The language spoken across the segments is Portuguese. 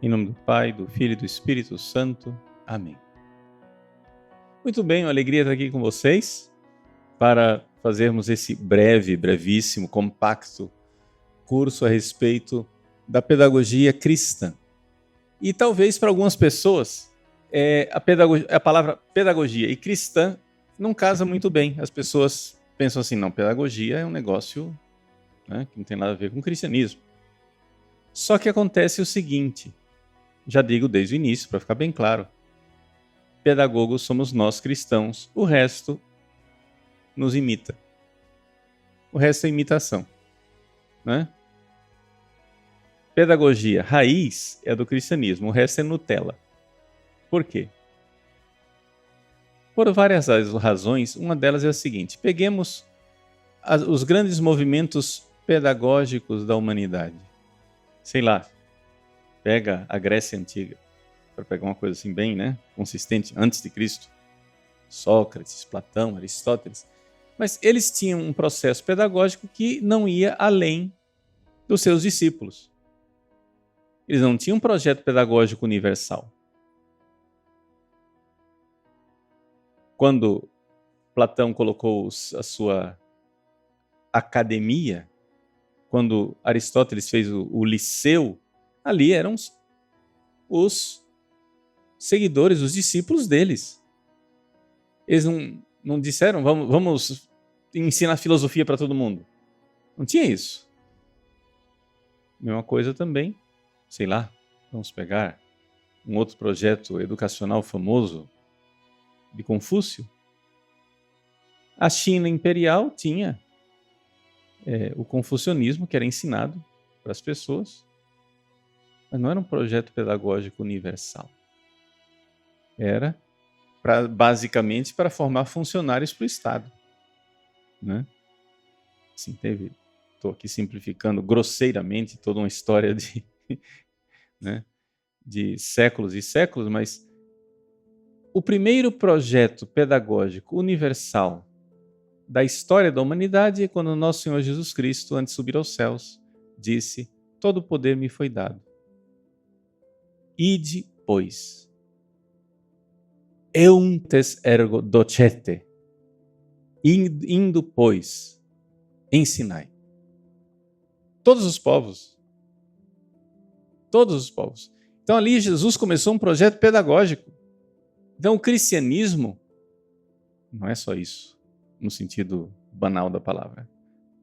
Em nome do Pai, do Filho e do Espírito Santo. Amém. Muito bem, uma alegria estar aqui com vocês para fazermos esse brevíssimo, compacto curso a respeito da pedagogia cristã. E talvez para algumas pessoas a palavra pedagogia e cristã não casa muito bem. As pessoas pensam assim, não, pedagogia é um negócio, né, que não tem nada a ver com cristianismo. Só que acontece o seguinte, já digo desde o início para ficar bem claro, pedagogos somos nós cristãos, o resto nos imita. O resto é imitação, né? Pedagogia raiz é do cristianismo, o resto é Nutella. Por quê? Por várias razões, uma delas é a seguinte: peguemos os grandes movimentos pedagógicos da humanidade. Sei lá, pega a Grécia Antiga, para pegar uma coisa assim bem, né, consistente, antes de Cristo. Sócrates, Platão, Aristóteles. Mas eles tinham um processo pedagógico que não ia além dos seus discípulos. Eles não tinham um projeto pedagógico universal. Quando Platão colocou a sua academia, quando Aristóteles fez o Liceu, ali eram os seguidores, os discípulos deles. Eles não disseram, vamos ensinar filosofia para todo mundo. Não tinha isso. Mesma coisa também, sei lá, vamos pegar um outro projeto educacional famoso de Confúcio. A China imperial tinha o confucionismo, que era ensinado para as pessoas, mas não era um projeto pedagógico universal. Era basicamente para formar funcionários para o Estado, né? Assim, estou aqui simplificando grosseiramente toda uma história né, de séculos e séculos, mas o primeiro projeto pedagógico universal da história da humanidade é quando nosso Senhor Jesus Cristo, antes de subir aos céus, disse: todo o poder me foi dado. Ide, pois. Euntes ergo docete. Indo, pois, ensinai. Todos os povos. Todos os povos. Então ali Jesus começou um projeto pedagógico. Então o cristianismo não é só isso, no sentido banal da palavra,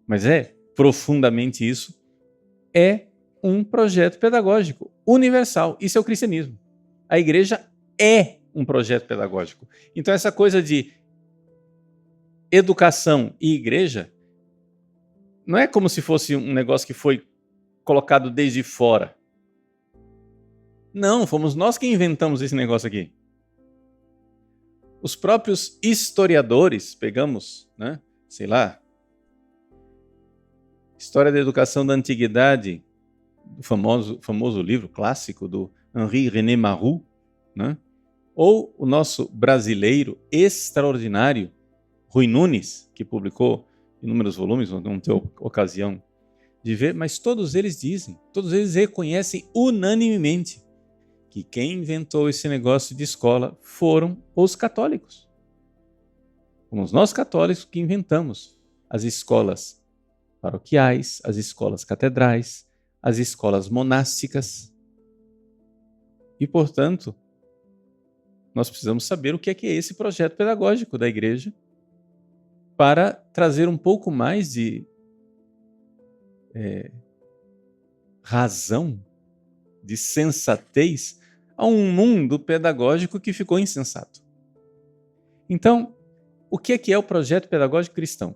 mas é profundamente isso, é um projeto pedagógico universal. Isso é o cristianismo. A igreja é um projeto pedagógico. Então essa coisa de educação e igreja não é como se fosse um negócio que foi colocado desde fora. Não, fomos nós que inventamos esse negócio aqui. Os próprios historiadores, pegamos, né, sei lá, História da Educação da Antiguidade, o famoso livro clássico do Henri René Maroux, né, ou o nosso brasileiro extraordinário, Rui Nunes, que publicou inúmeros volumes, não ter ocasião de ver, mas todos eles reconhecem unanimemente que quem inventou esse negócio de escola foram os católicos. Fomos nós católicos que inventamos as escolas paroquiais, as escolas catedrais, as escolas monásticas. E, portanto, nós precisamos saber o que é esse projeto pedagógico da igreja para trazer um pouco mais de razão, de sensatez a um mundo pedagógico que ficou insensato. Então, o que é o projeto pedagógico cristão?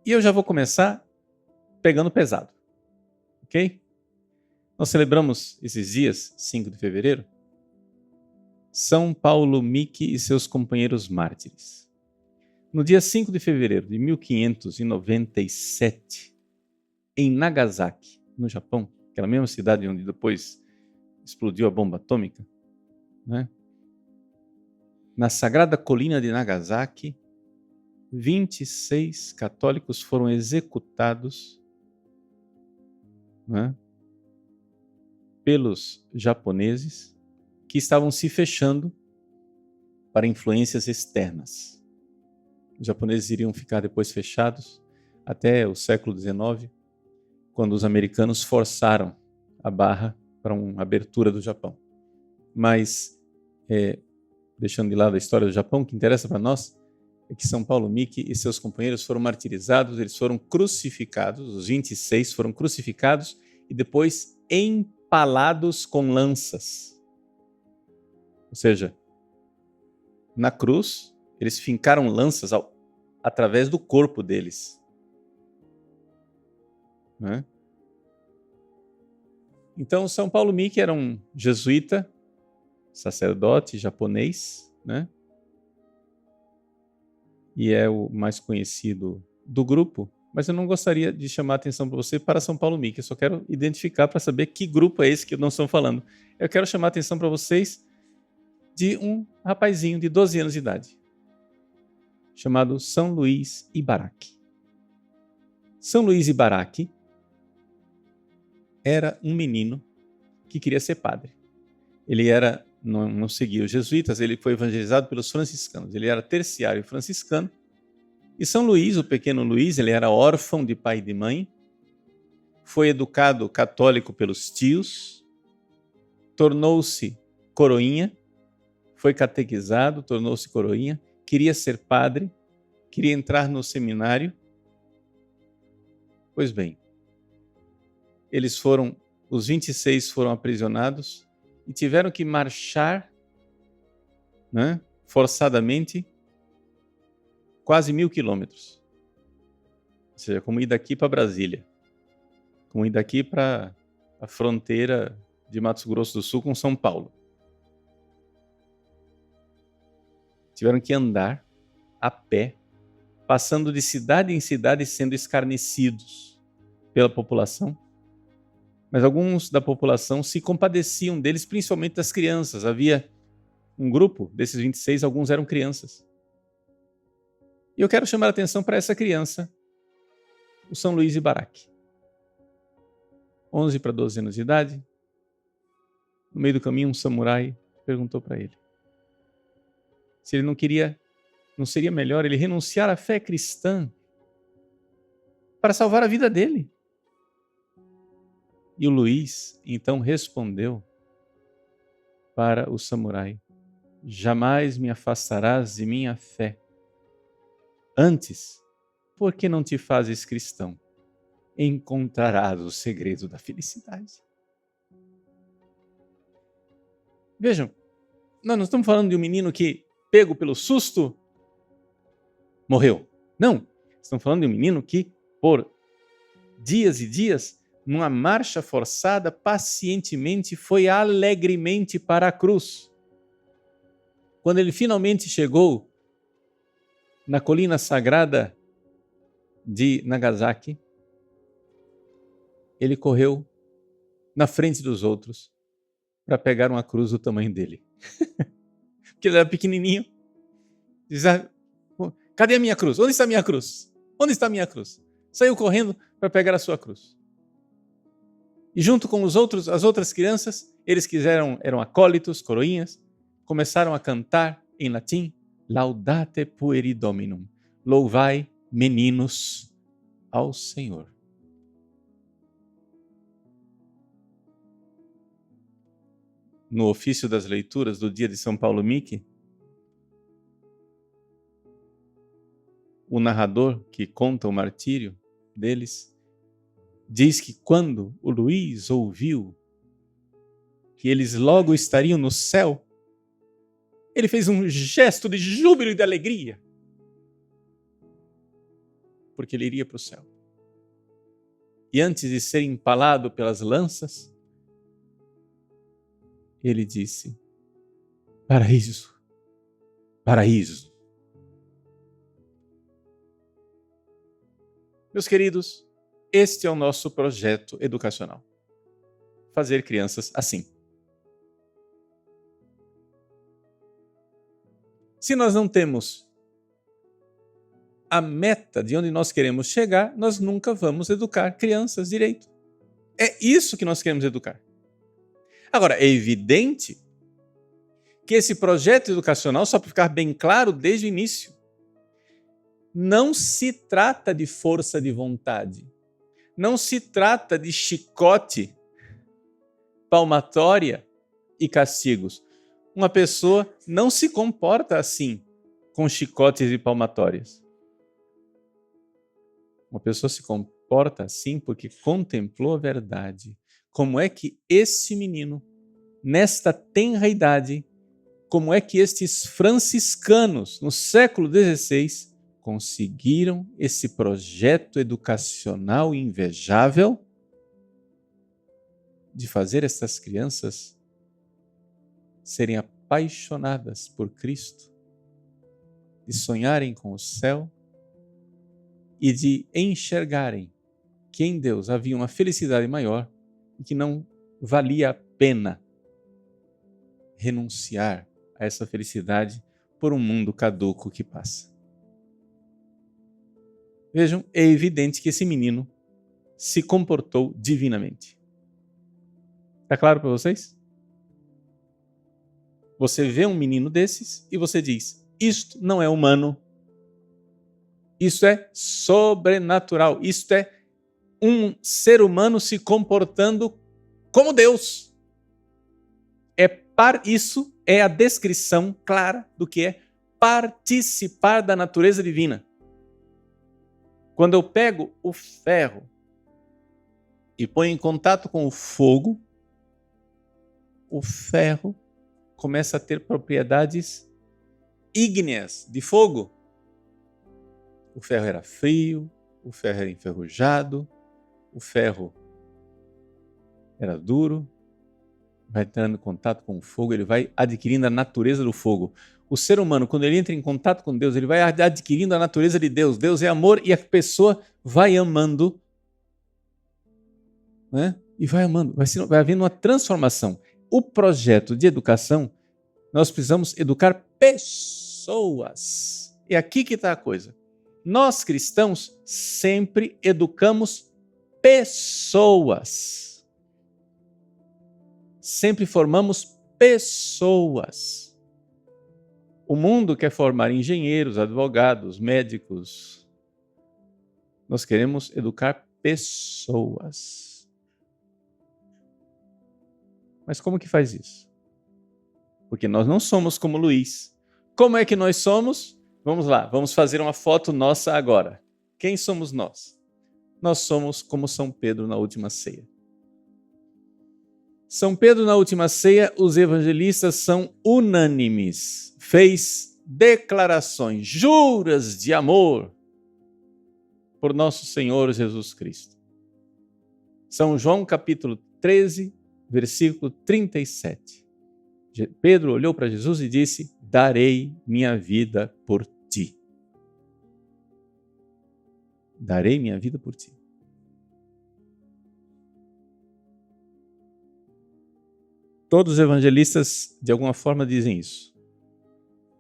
E eu já vou começar pegando pesado, ok? Nós celebramos esses dias, 5 de fevereiro, São Paulo Miki e seus companheiros mártires. No dia 5 de fevereiro de 1597, em Nagasaki, no Japão, aquela mesma cidade onde depois explodiu a bomba atômica, né? Na sagrada colina de Nagasaki, 26 católicos foram executados, né, pelos japoneses que estavam se fechando para influências externas. Os japoneses iriam ficar depois fechados até o século XIX, quando os americanos forçaram a barra para uma abertura do Japão. Mas, deixando de lado a história do Japão, o que interessa para nós é que São Paulo Miki e seus companheiros foram martirizados, eles foram crucificados, os 26 foram crucificados e depois empalados com lanças. Ou seja, na cruz, eles fincaram lanças através do corpo deles. Né? Então, São Paulo Miki era um jesuíta, sacerdote japonês, né? E é o mais conhecido do grupo, mas eu não gostaria de chamar a atenção para você para São Paulo Miki, eu só quero identificar para saber que grupo é esse que nós estamos falando. Eu quero chamar a atenção para vocês de um rapazinho de 12 anos de idade, chamado São Luís Ibaraki. São Luís Ibaraki era um menino que queria ser padre. Ele não seguia os jesuítas, ele foi evangelizado pelos franciscanos. Ele era terciário franciscano. E São Luís, o pequeno Luís, ele era órfão de pai e de mãe, foi educado católico pelos tios, tornou-se coroinha, foi catequizado, tornou-se coroinha, queria ser padre, queria entrar no seminário. Pois bem, os 26 foram aprisionados e tiveram que marchar, né, forçadamente, quase 1.000 quilômetros. Ou seja, como ir daqui para Brasília, como ir daqui para a fronteira de Mato Grosso do Sul com São Paulo. Tiveram que andar a pé, passando de cidade em cidade, sendo escarnecidos pela população. Mas alguns da população se compadeciam deles, principalmente das crianças. Havia um grupo desses 26, alguns eram crianças. E eu quero chamar a atenção para essa criança, o São Luís Ibaraki. 11 para 12 anos de idade. No meio do caminho, um samurai perguntou para ele se ele não seria melhor ele renunciar à fé cristã para salvar a vida dele. E o Luís, então, respondeu para o samurai: jamais me afastarás de minha fé. Antes, por que não te fazes cristão? Encontrarás o segredo da felicidade. Vejam, nós não estamos falando de um menino que, pego pelo susto, morreu. Não, estamos falando de um menino que, por dias e dias, numa marcha forçada, pacientemente, foi alegremente para a cruz. Quando ele finalmente chegou na colina sagrada de Nagasaki, ele correu na frente dos outros para pegar uma cruz do tamanho dele. Porque ele era pequenininho. Dizia: cadê a minha cruz? Onde está a minha cruz? Onde está a minha cruz? Saiu correndo para pegar a sua cruz. E junto com as outras crianças, eram acólitos, coroinhas, começaram a cantar em latim: Laudate pueri Dominum, louvai, meninos, ao Senhor. No ofício das leituras do dia de São Paulo Miki, o narrador que conta o martírio deles diz que quando o Luís ouviu que eles logo estariam no céu, ele fez um gesto de júbilo e de alegria, porque ele iria para o céu. E antes de ser empalado pelas lanças, ele disse: paraíso, paraíso. Meus queridos, este é o nosso projeto educacional. Fazer crianças assim. Se nós não temos a meta de onde nós queremos chegar, nós nunca vamos educar crianças direito. É isso que nós queremos educar. Agora, é evidente que esse projeto educacional, só para ficar bem claro desde o início, não se trata de força de vontade, não se trata de chicote, palmatória e castigos. Uma pessoa não se comporta assim, com chicotes e palmatórias. Uma pessoa se comporta assim porque contemplou a verdade. Como é que esse menino, nesta tenra idade, como é que estes franciscanos, no século XVI, conseguiram esse projeto educacional invejável de fazer essas crianças serem apaixonadas por Cristo, de sonharem com o céu e de enxergarem que em Deus havia uma felicidade maior e que não valia a pena renunciar a essa felicidade por um mundo caduco que passa. Vejam, é evidente que esse menino se comportou divinamente. Está claro para vocês? Você vê um menino desses e você diz, isto não é humano, isto é sobrenatural, isto é um ser humano se comportando como Deus. Isso é a descrição clara do que é participar da natureza divina. Quando eu pego o ferro e ponho em contato com o fogo, o ferro começa a ter propriedades ígneas de fogo. O ferro era frio, o ferro era enferrujado, o ferro era duro, vai entrando em contato com o fogo, ele vai adquirindo a natureza do fogo. O ser humano, quando ele entra em contato com Deus, ele vai adquirindo a natureza de Deus. Deus é amor e a pessoa vai amando, né? E vai amando, vai havendo uma transformação. O projeto de educação, nós precisamos educar pessoas. É aqui que está a coisa. Nós cristãos sempre educamos pessoas. Sempre formamos pessoas. O mundo quer formar engenheiros, advogados, médicos. Nós queremos educar pessoas. Mas como que faz isso? Porque nós não somos como Luís. Como é que nós somos? Vamos lá, vamos fazer uma foto nossa agora. Quem somos nós? Nós somos como São Pedro na última ceia. São Pedro, na última ceia, os evangelistas são unânimes. Fez declarações, juras de amor por nosso Senhor Jesus Cristo. São João, capítulo 13, versículo 37. Pedro olhou para Jesus e disse, darei minha vida por ti. Darei minha vida por ti. Todos os evangelistas, de alguma forma, dizem isso.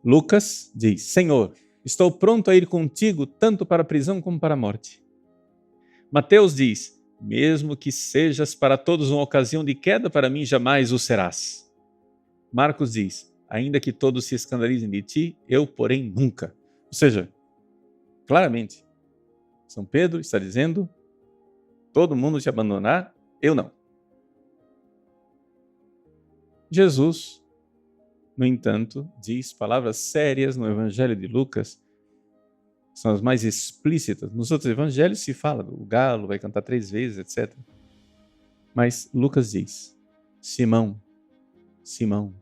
Lucas diz, Senhor, estou pronto a ir contigo, tanto para a prisão como para a morte. Mateus diz, mesmo que sejas para todos uma ocasião de queda, para mim jamais o serás. Marcos diz, ainda que todos se escandalizem de ti, eu, porém, nunca. Ou seja, claramente, São Pedro está dizendo, todo mundo te abandonar, eu não. Jesus, no entanto, diz palavras sérias no Evangelho de Lucas, são as mais explícitas. Nos outros evangelhos se fala, o galo vai cantar 3 vezes, etc. Mas Lucas diz, Simão, Simão,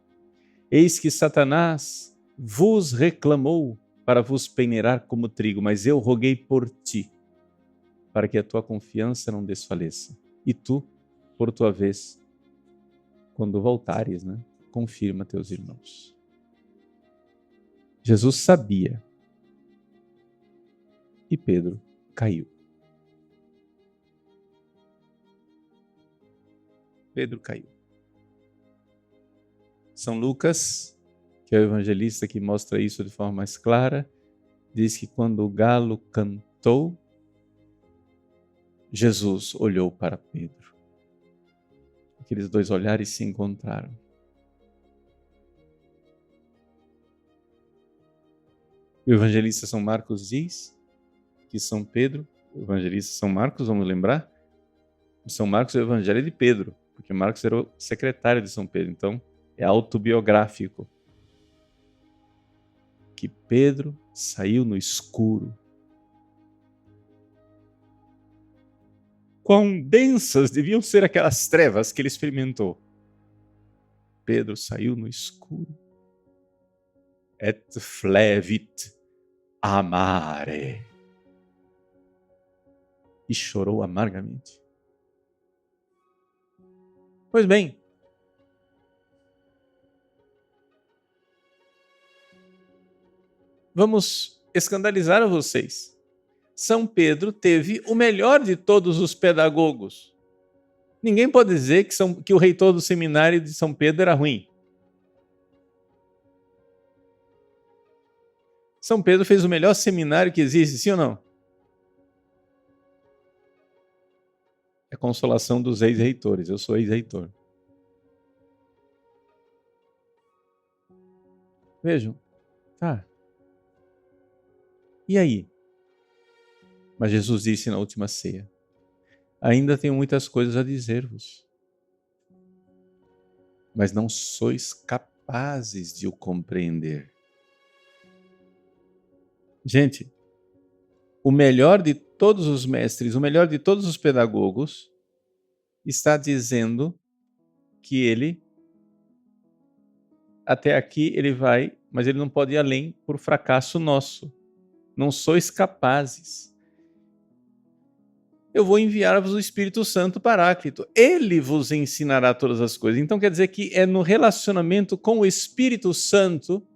eis que Satanás vos reclamou para vos peneirar como trigo, mas eu roguei por ti, para que a tua confiança não desfaleça. E tu, por tua vez, quando voltares, confirma teus irmãos. Jesus sabia. E Pedro caiu. Pedro caiu. São Lucas, que é o evangelista que mostra isso de forma mais clara, diz que quando o galo cantou, Jesus olhou para Pedro. Aqueles dois olhares se encontraram. O evangelista São Marcos diz que São Pedro, o evangelista São Marcos, vamos lembrar, São Marcos é o evangelho de Pedro, porque Marcos era o secretário de São Pedro, então é autobiográfico. Que Pedro saiu no escuro. Quão densas deviam ser aquelas trevas que ele experimentou. Pedro saiu no escuro. Et flevit amare. E chorou amargamente. Pois bem, vamos escandalizar a vocês. São Pedro teve o melhor de todos os pedagogos. Ninguém pode dizer que o reitor do seminário de São Pedro era ruim. São Pedro fez o melhor seminário que existe, sim ou não? É a consolação dos ex-reitores. Eu sou ex-reitor. Vejam. Tá. E aí? Mas Jesus disse na última ceia: ainda tenho muitas coisas a dizer-vos, mas não sois capazes de o compreender. Gente, o melhor de todos os mestres, o melhor de todos os pedagogos, está dizendo que ele, até aqui ele vai, mas ele não pode ir além por fracasso nosso. Não sois capazes. Eu vou enviar-vos o Espírito Santo Paráclito. Ele vos ensinará todas as coisas. Então quer dizer que é no relacionamento com o Espírito Santo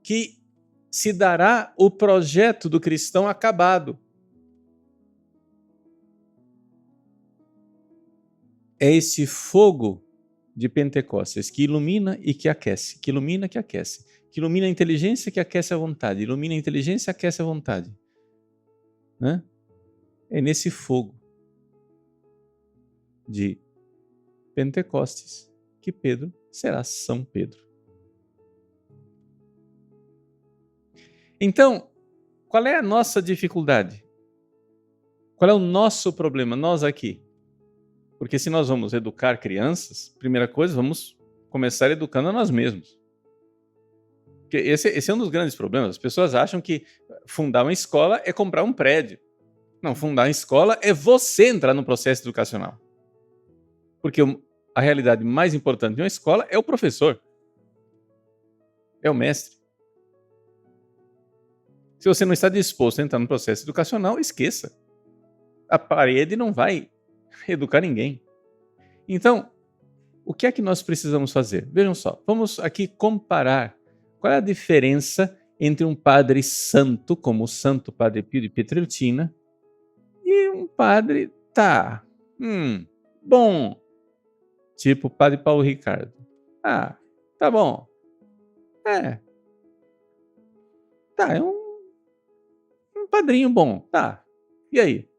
que se dará o projeto do cristão acabado. É esse fogo de Pentecostes que ilumina e que aquece, que ilumina e que aquece, que ilumina a inteligência que aquece a vontade, ilumina a inteligência e aquece a vontade. Né? É nesse fogo de Pentecostes que Pedro será São Pedro. Então, qual é a nossa dificuldade? Qual é o nosso problema, nós aqui? Porque se nós vamos educar crianças, primeira coisa, vamos começar educando a nós mesmos. Porque esse é um dos grandes problemas. As pessoas acham que fundar uma escola é comprar um prédio. Não, fundar uma escola é você entrar no processo educacional. Porque a realidade mais importante de uma escola é o professor. É o mestre. Se você não está disposto a entrar no processo educacional, esqueça. A parede não vai educar ninguém. Então, o que é que nós precisamos fazer? Vejam só, vamos aqui comparar qual é a diferença entre um padre santo, como o Santo Padre Pio de Pietrelcina, e um padre, bom, tipo o Padre Paulo Ricardo. Tá bom. É um padrinho bom, tá. E aí?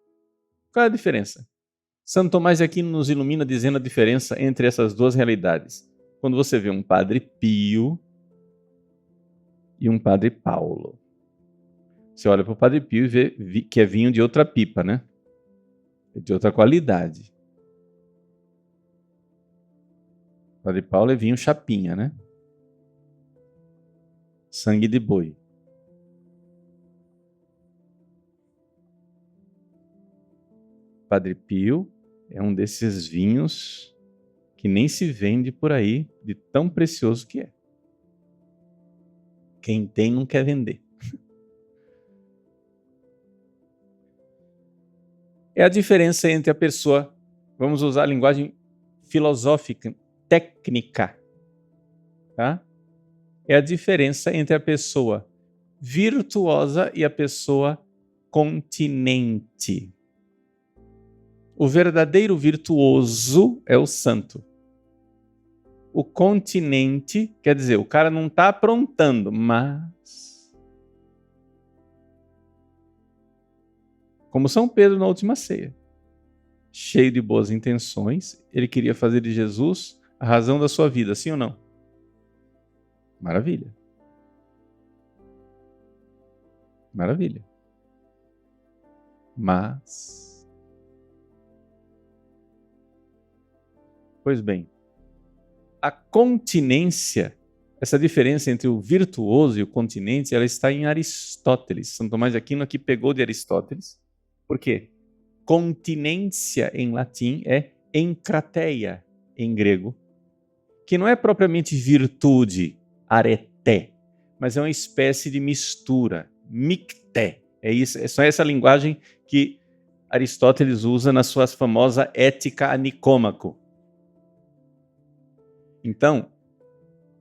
Qual é a diferença? Santo Tomás de Aquino nos ilumina dizendo a diferença entre essas duas realidades. Quando você vê um Padre Pio e um Padre Paulo. Você olha para o Padre Pio e vê que é vinho de outra pipa, né? De outra qualidade. O Padre Paulo é vinho chapinha, né? Sangue de boi. Padre Pio é um desses vinhos que nem se vende por aí, de tão precioso que é. Quem tem não quer vender. É a diferença entre a pessoa, vamos usar a linguagem filosófica, técnica, tá? É a diferença entre a pessoa virtuosa e a pessoa continente. O verdadeiro virtuoso é o santo. O continente, quer dizer, o cara não está aprontando, mas... como São Pedro na última ceia. cheio de boas intenções, ele queria fazer de Jesus a razão da sua vida, sim ou não? Maravilha. Maravilha. Mas, pois bem, a continência, essa diferença entre o virtuoso e o continente, ela está em Aristóteles. São Tomás de Aquino aqui pegou de Aristóteles. Por quê? Continência em latim é encrateia em grego, que não é propriamente virtude, areté, mas é uma espécie de mistura, micté. É isso, é só essa linguagem que Aristóteles usa na sua famosa Ética a Nicômaco. Então,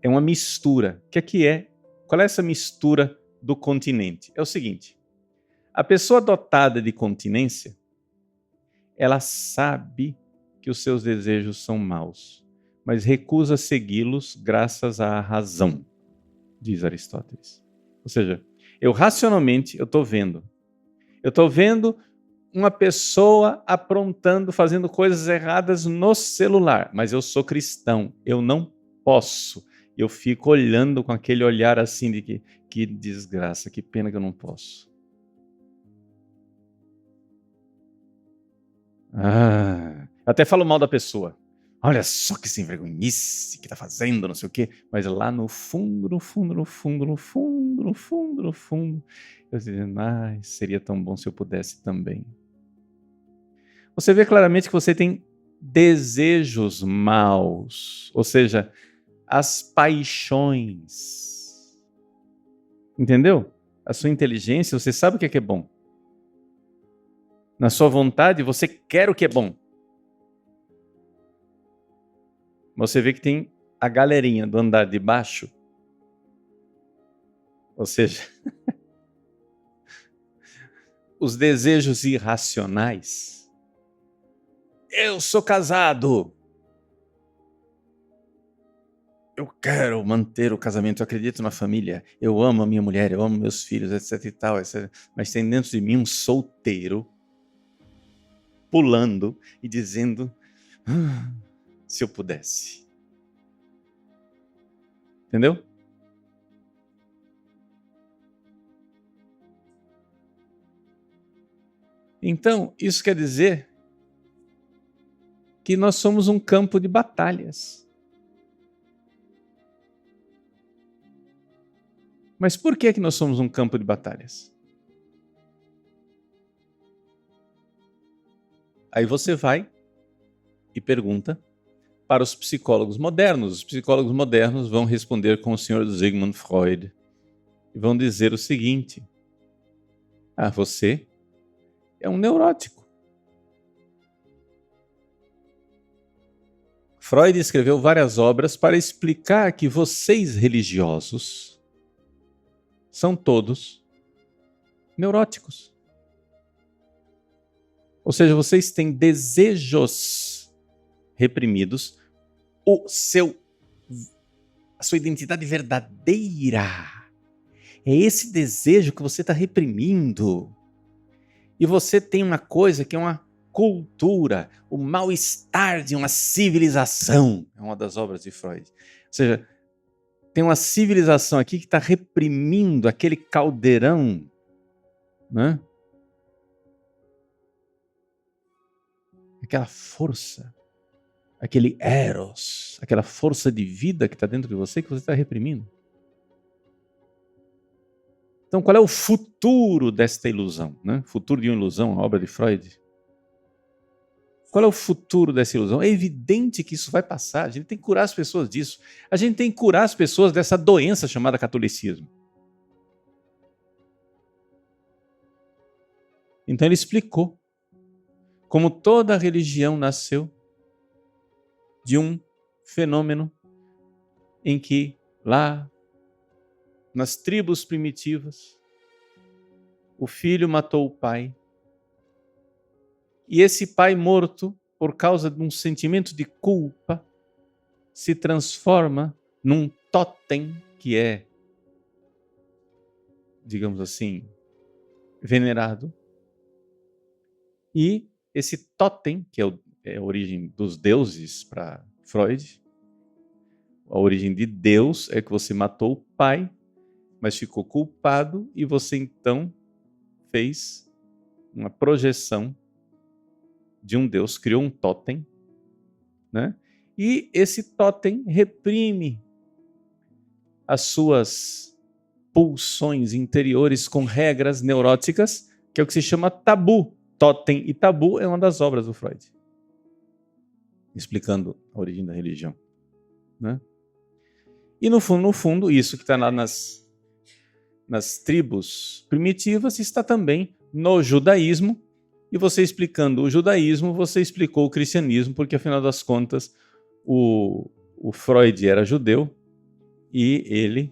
é uma mistura. O que é? Qual é essa mistura do continente? É o seguinte: a pessoa dotada de continência, ela sabe que os seus desejos são maus, mas recusa segui-los graças à razão, diz Aristóteles. Ou seja, eu racionalmente estou vendo uma pessoa aprontando, fazendo coisas erradas no celular, mas eu sou cristão, eu não posso. Eu fico olhando com aquele olhar assim de que desgraça, que pena que eu não posso. Até falo mal da pessoa. Olha só que sem vergonhice que tá fazendo, não sei o quê. Mas lá no fundo, eu dizendo, seria tão bom se eu pudesse também. Você vê claramente que você tem desejos maus, ou seja, as paixões. Entendeu? A sua inteligência, você sabe o que é bom. Na sua vontade, você quer o que é bom. Você vê que tem a galerinha do andar de baixo. Ou seja, os desejos irracionais. Eu sou casado. Eu quero manter o casamento, eu acredito na família. Eu amo a minha mulher, eu amo meus filhos, etc e tal. Etc. Mas tem dentro de mim um solteiro pulando e dizendo, se eu pudesse. Entendeu? Então, isso quer dizer que nós somos um campo de batalhas. Mas por que nós somos um campo de batalhas? Aí você vai e pergunta para os psicólogos modernos. Os psicólogos modernos vão responder com o senhor Sigmund Freud e vão dizer o seguinte: você é um neurótico. Freud escreveu várias obras para explicar que vocês religiosos são todos neuróticos. Ou seja, vocês têm desejos reprimidos, a sua identidade verdadeira é esse desejo que você está reprimindo. E você tem uma coisa que é uma cultura, o mal-estar de uma civilização. É uma das obras de Freud. Ou seja, tem uma civilização aqui que está reprimindo aquele caldeirão, né? Aquela força, aquele eros, aquela força de vida que está dentro de você que você está reprimindo. Então, qual é o futuro desta ilusão? Né? Futuro de uma ilusão, a obra de Freud. Qual é o futuro dessa ilusão? É evidente que isso vai passar. A gente tem que curar as pessoas disso. A gente tem que curar as pessoas dessa doença chamada catolicismo. Então ele explicou como toda religião nasceu de um fenômeno em que lá nas tribos primitivas o filho matou o pai. E esse pai morto, por causa de um sentimento de culpa, se transforma num totem que é, digamos assim, venerado. E esse totem, que é a origem dos deuses para Freud, a origem de Deus é que você matou o pai, mas ficou culpado e você então fez uma projeção de um Deus, criou um totem, né? E esse totem reprime as suas pulsões interiores com regras neuróticas, que é o que se chama tabu. Totem e tabu é uma das obras do Freud, explicando a origem da religião, né? E no fundo, isso que está lá nas tribos primitivas está também no judaísmo. E você explicando o judaísmo, você explicou o cristianismo, porque afinal das contas o Freud era judeu e ele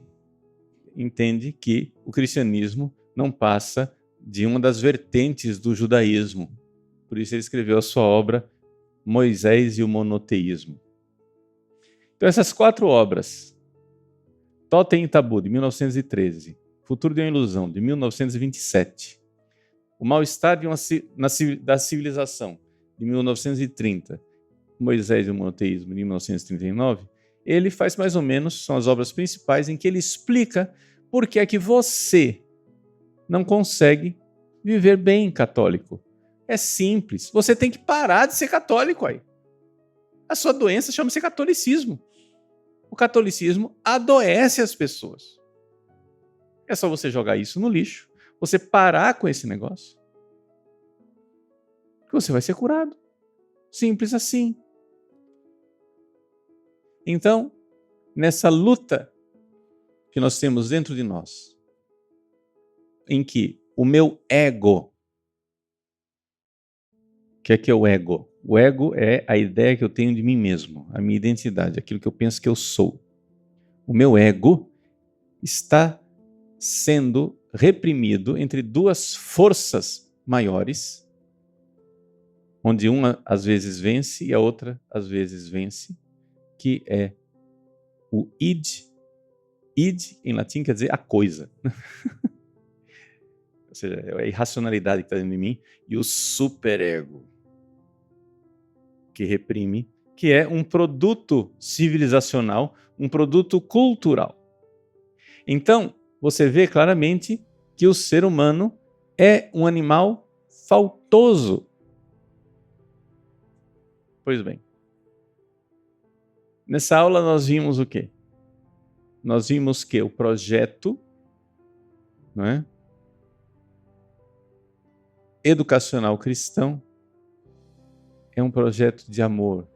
entende que o cristianismo não passa de uma das vertentes do judaísmo. Por isso ele escreveu a sua obra Moisés e o Monoteísmo. Então essas 4 obras, Totem e Tabu, de 1913, Futuro de uma Ilusão, de 1927, O Mal-Estar da Civilização, de 1930, Moisés e o Monoteísmo, de 1939, ele faz mais ou menos, são as obras principais, em que ele explica por que é que você não consegue viver bem católico. É simples, você tem que parar de ser católico aí. A sua doença chama-se catolicismo. O catolicismo adoece as pessoas. É só você jogar isso no lixo, você parar com esse negócio, que você vai ser curado. Simples assim. Então, nessa luta que nós temos dentro de nós, em que o meu ego, o que é o ego? O ego é a ideia que eu tenho de mim mesmo, a minha identidade, aquilo que eu penso que eu sou. O meu ego está sendo reprimido entre 2 forças maiores, onde uma às vezes vence e a outra às vezes vence, que é o id. Id, em latim, quer dizer a coisa. Ou seja, é a irracionalidade que está dentro de mim, e o superego, que reprime, que é um produto civilizacional, um produto cultural. Então, você vê claramente que o ser humano é um animal faltoso. Pois bem, nessa aula nós vimos o quê? Nós vimos que o projeto, não é, educacional cristão é um projeto de amor.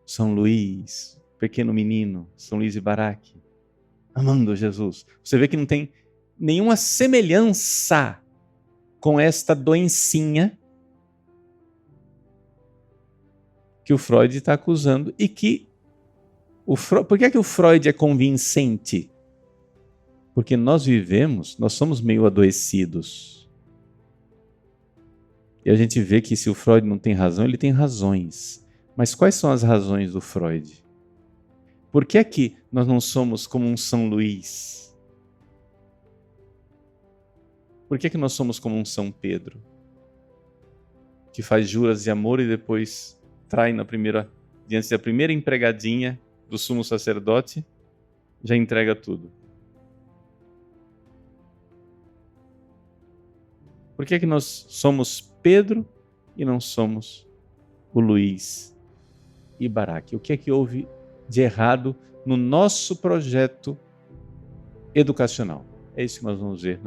São Luís, pequeno menino, São Luís Ibaraque, amando Jesus. Você vê que não tem nenhuma semelhança com esta doencinha que o Freud está acusando e que por que o Freud é convincente? Porque nós somos meio adoecidos. E a gente vê que se o Freud não tem razão, ele tem razões. Mas quais são as razões do Freud? Por que é que nós não somos como um São Luís? Por que é que nós somos como um São Pedro? Que faz juras de amor e depois trai diante da primeira empregadinha do sumo sacerdote, já entrega tudo. Por que é que nós somos Pedro e não somos o Luís Ibaraque? O que é que houve de errado no nosso projeto educacional? É isso que nós vamos ver